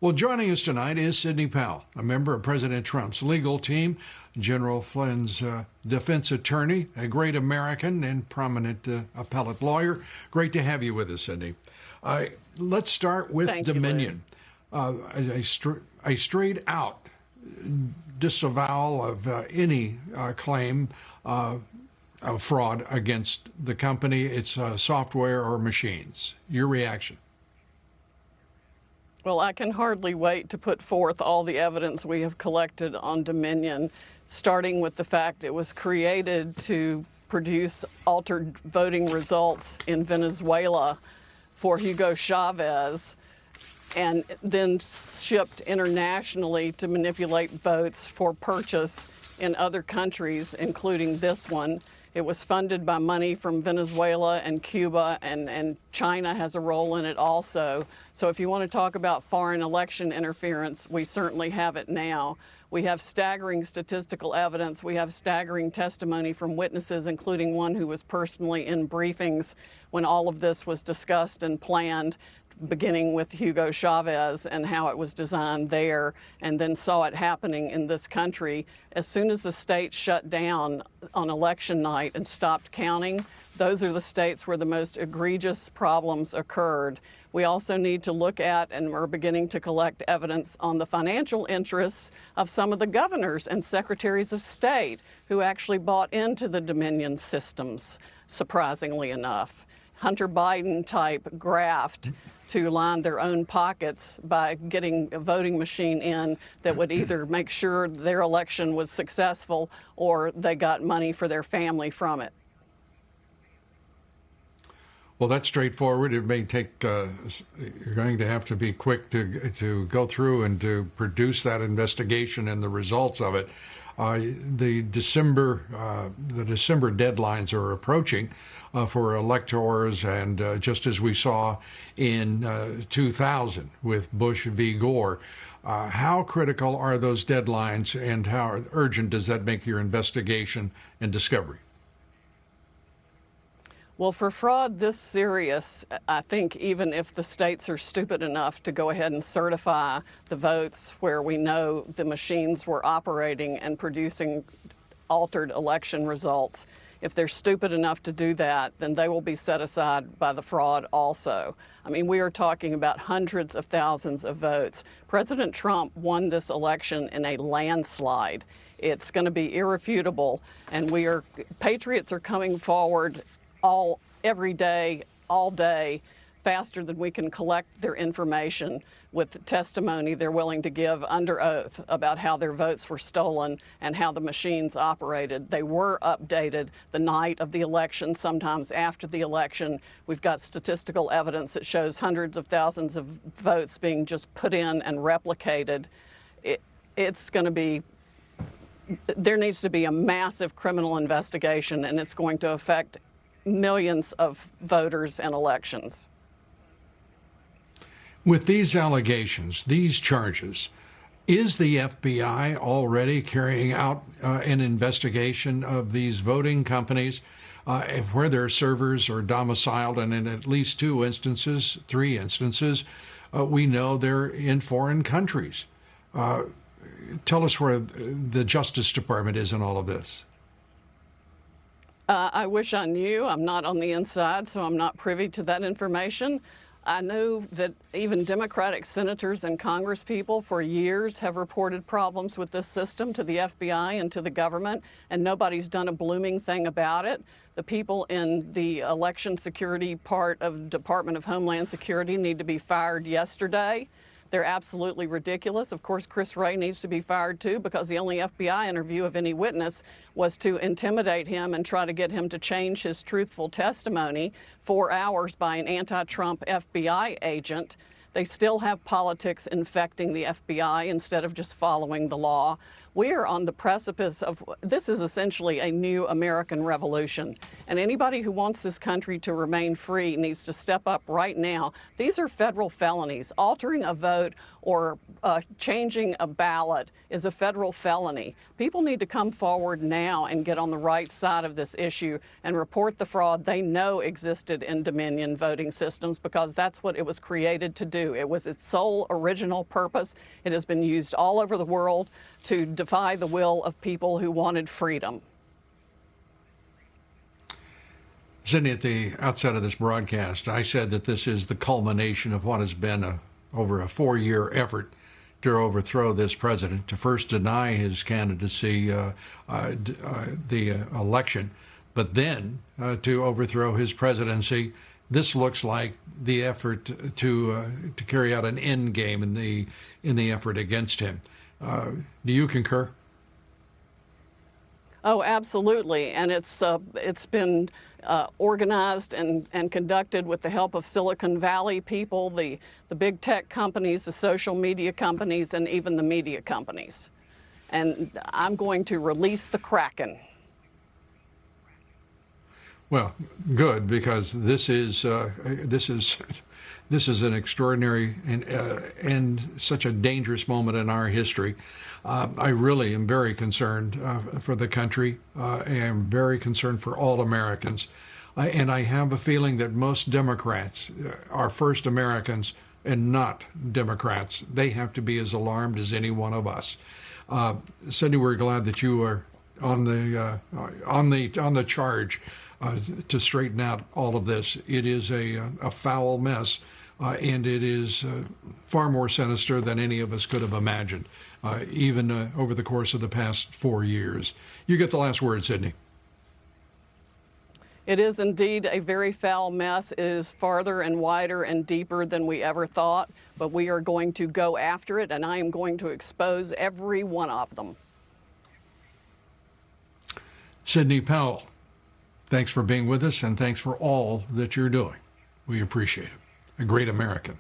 Well, joining us tonight is Sidney Powell, a member of President Trump's legal team, General Flynn's defense attorney, a great American and prominent appellate lawyer. Great to have you with us, Sidney. Let's start with Thank Dominion. A straight-out disavowal of any claim of fraud against the company, its software or machines. Your reaction? Well, I can hardly wait to put forth all the evidence we have collected on Dominion, starting with the fact it was created to produce altered voting results in Venezuela for Hugo Chavez, and then shipped internationally to manipulate votes for purchase in other countries, including this one. It was funded by money from Venezuela and Cuba, and China has a role in it also. So if you want to talk about foreign election interference, we certainly have it now. We have staggering statistical evidence. We have staggering testimony from witnesses, including one who was personally in briefings when all of this was discussed and planned, beginning with Hugo Chavez and how it was designed there, and then saw it happening in this country. As soon as the states shut down on election night and stopped counting, those are the states where the most egregious problems occurred. We also need to look at, and we're beginning to collect evidence on the financial interests of some of the governors and secretaries of state who actually bought into the Dominion systems, surprisingly enough. Hunter Biden type graft to line their own pockets by getting a voting machine in that would either make sure their election was successful or they got money for their family from it. Well, that's straightforward. It may take, you're going to have to be quick to go through and to produce that investigation and the results of it. The December deadlines are approaching for electors, and just as we saw in 2000 with Bush v. Gore, how critical are those deadlines, and how urgent does that make your investigation and discovery? Well, for fraud this serious, I think even if the states are stupid enough to go ahead and certify the votes where we know the machines were operating and producing altered election results, if they're stupid enough to do that, then they will be set aside by the fraud also. I mean, we are talking about hundreds of thousands of votes. President Trump won this election in a landslide. It's going to be irrefutable, and patriots are coming forward every day, all day, faster than we can collect their information with testimony they're willing to give under oath about how their votes were stolen and how the machines operated. They were updated the night of the election, sometimes after the election. We've got statistical evidence that shows hundreds of thousands of votes being just put in and replicated. It's going to be, there needs to be a massive criminal investigation, and it's going to affect millions of voters and elections. With these allegations, these charges, is the FBI already carrying out an investigation of these voting companies where their servers are domiciled, and in at least three instances, we know they're in foreign countries? Tell us where the Justice Department is in all of this. I wish I knew. I'm not on the inside, so I'm not privy to that information. I know that even Democratic senators and congresspeople for years have reported problems with this system to the FBI and to the government, and nobody's done a blooming thing about it. The people in the election security part of the Department of Homeland Security need to be fired yesterday. They're absolutely ridiculous. Of course, Chris Wray needs to be fired too, because the only FBI interview of any witness was to intimidate him and try to get him to change his truthful testimony 4 hours by an anti-Trump FBI agent. They still have politics infecting the FBI instead of just following the law. We are on the precipice of, this is essentially a new American revolution. And anybody who wants this country to remain free needs to step up right now. These are federal felonies. Altering a vote or changing a ballot is a federal felony. People need to come forward now and get on the right side of this issue and report the fraud they know existed in Dominion voting systems, because that's what it was created to do. do. It was its sole original purpose. It has been used all over the world to defy the will of people who wanted freedom. Sidney, at the outset of this broadcast, I said that this is the culmination of what has been over a 4-year effort to overthrow this president, to first deny his candidacy, the election, but then to overthrow his presidency. This looks like the effort to carry out an end game in the effort against him. Do you concur? Oh, absolutely, and it's been organized and conducted with the help of Silicon Valley people, the big tech companies, the social media companies, and even the media companies. And I'm going to release the Kraken. Well, good, because this is an extraordinary and such a dangerous moment in our history. I really am very concerned for the country. I am very concerned for all Americans. And I have a feeling that most Democrats are first Americans and not Democrats. They have to be as alarmed as any one of us. Sidney, we're glad that you are on the charge to straighten out all of this. It is a foul mess. And it is far more sinister than any of us could have imagined, even over the course of the past 4 years. You get the last word, Sidney. It is indeed a very foul mess. It is farther and wider and deeper than we ever thought, but we are going to go after it, and I am going to expose every one of them. Sidney Powell, thanks for being with us, and thanks for all that you're doing. We appreciate it. A great American.